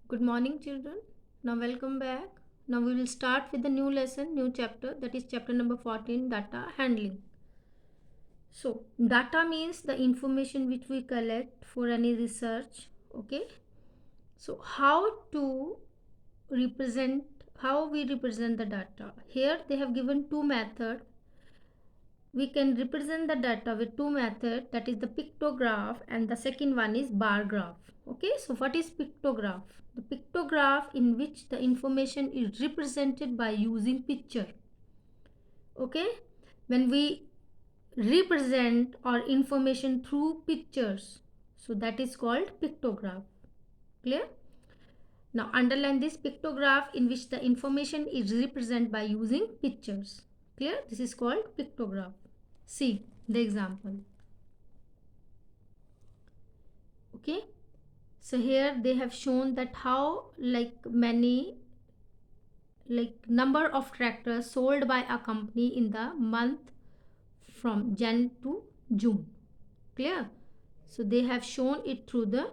Good morning, children. Now, welcome back. Now, we will start with the new lesson, new chapter, that is chapter number 14, data handling. So, data means the information which we collect for any research. Okay. So, represent how we represent the data? Here they have given two methods. We can represent the data with two methods, that is the pictograph and the second one is bar graph. Okay, so what is pictograph? The pictograph in which the information is represented by using picture. Okay, when we represent our information through pictures, so that is called pictograph. Clear? Now underline this: pictograph in which the information is represented by using pictures. Clear? This is called pictograph. See the example. Okay, so here they have shown that how number of tractors sold by a company in the month from Jan to June. Clear? So they have shown it through the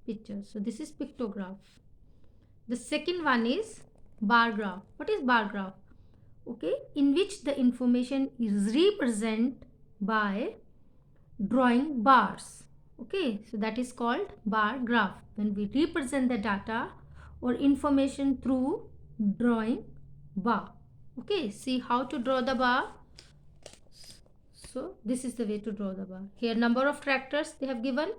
picture. So this is pictograph. The second one is bar graph. What is bar graph? Okay, in which the information is represented by drawing bars. Okay, so that is called bar graph, when we represent the data or information through drawing bar. Okay, see how to draw the bar. So this is the way to draw the bar. Here number of tractors they have given.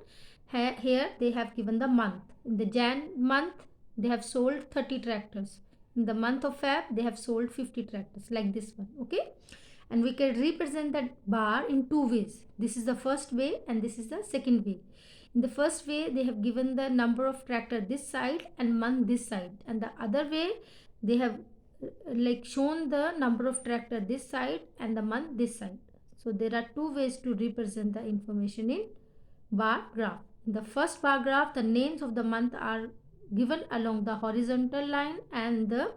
Here they have given the month. In the Jan month they have sold 30 tractors. In the month of Feb they have sold 50 tractors, like this one. Okay, and we can represent that bar in two ways. This is the first way and this is the second way. In the first way they have given the number of tractor this side and month this side, and the other way they have shown the number of tractor this side and the month this side. So there are two ways to represent the information in bar graph. In the first bar graph, the names of the month are given along the horizontal line and the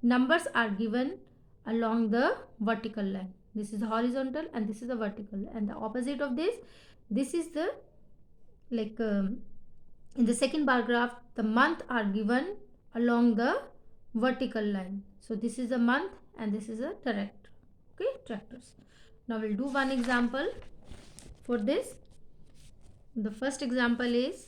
numbers are given along the vertical line. This is the horizontal and this is the vertical, and the opposite of this is the in the second bar graph the month are given along the vertical line. So this is a month and this is a tractor. Okay, tractors. Now we'll do one example for this. The first example is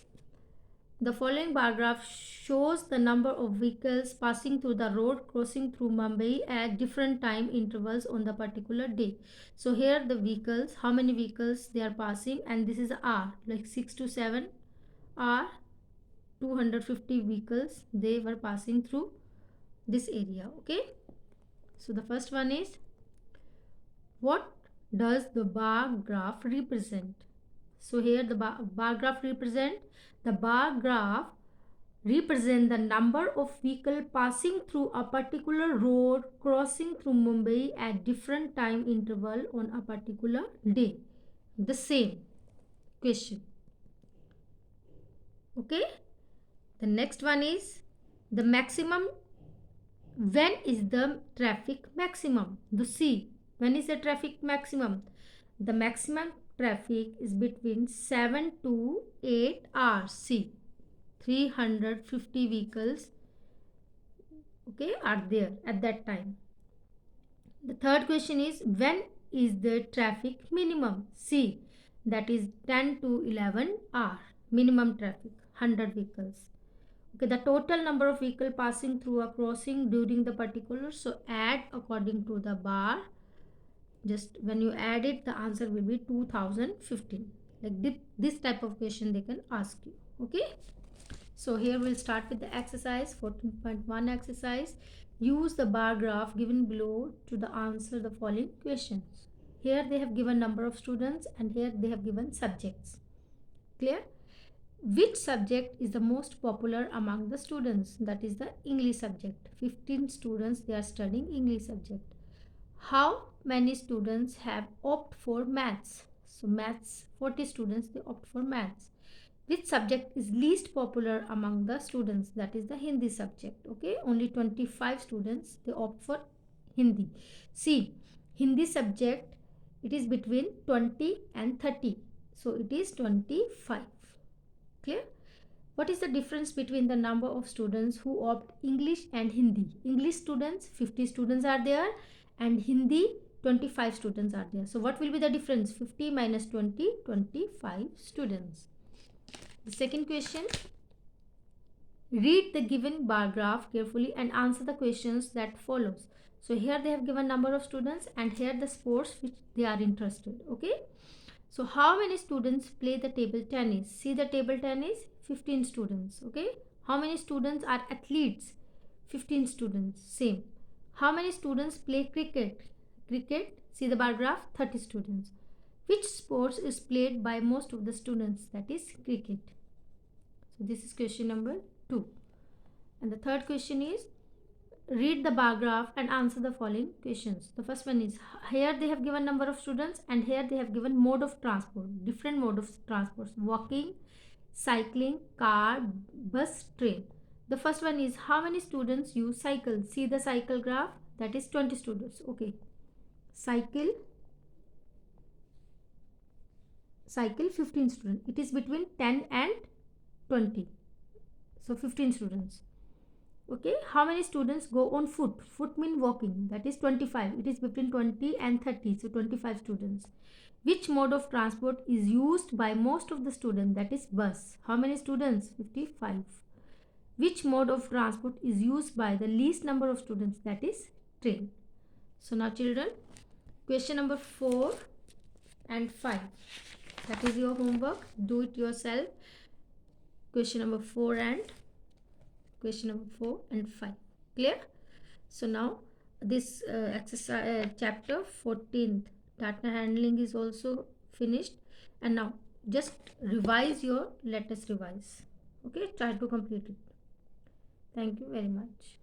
the following bar graph shows the number of vehicles passing through the road crossing through Mumbai at different time intervals on the particular day. So here the vehicles, how many vehicles they are passing, and this is R, like 6 to 7 R, 250 vehicles they were passing through this area. Okay, so the first one is, what does the bar graph represent? So here the bar graph represent the number of vehicle passing through a particular road crossing through Mumbai at different time interval on a particular day. The same question. Okay, the next one is the maximum. When is the traffic maximum? The C. When is the traffic maximum? The maximum traffic is between 7 to 8 hours. C. 350 vehicles, okay, are there at that time. The third question is, when is the traffic minimum? C. That is 10 to 11 hour minimum traffic, 100 vehicles. Okay, the total number of vehicle passing through a crossing during the particular, so add according to the bar. Just when you add it, the answer will be 2015. Like this type of question they can ask you. Okay, so here we'll start with the exercise 14.1 exercise. Use the bar graph given below to answer the following questions. Here they have given number of students and here they have given subjects. Clear? Which subject is the most popular among the students? That is the English subject. 15 students they are studying English subject. How many students have opted for maths? So maths, 40 students they opt for maths. Which subject is least popular among the students? That is the Hindi subject. Okay, only 25 students they opt for Hindi. See, Hindi subject, it is between 20 and 30. So it is 25. Clear? What is the difference between the number of students who opt English and Hindi? English students, 50 students are there, and Hindi, 25 students are there. So what will be the difference? 50 minus 20, 25 students. The second question, read the given bar graph carefully and answer the questions that follows. So here they have given number of students, and here the sports which they are interested. Okay. So how many students play the table tennis? See the table tennis, 15 students. Okay. How many students are athletes? 15 students. Same. How many students play cricket? Cricket, see the bar graph, 30 students. Which sports is played by most of the students? That is cricket. So this is question number 2. And the third question is, read the bar graph and answer the following questions. The first one is, here they have given number of students, and here they have given mode of transport, different mode of transport: walking, cycling, car, bus, train. The first one is, how many students use cycle? See the cycle graph, that is 20 students. Okay. Cycle 15 students. It is between 10 and 20. So 15 students. Okay. How many students go on foot? Foot mean walking, that is 25. It is between 20 and 30. So 25 students. Which mode of transport is used by most of the students? That is bus. How many students? 55. Which mode of transport is used by the least number of students? That is train. So now children, question number 4 and 5. That is your homework. Do it yourself. Question number 4 and 5. Clear? So now this exercise chapter 14th, data handling, is also finished. And now just revise your, let us revise. Okay, try to complete it. Thank you very much.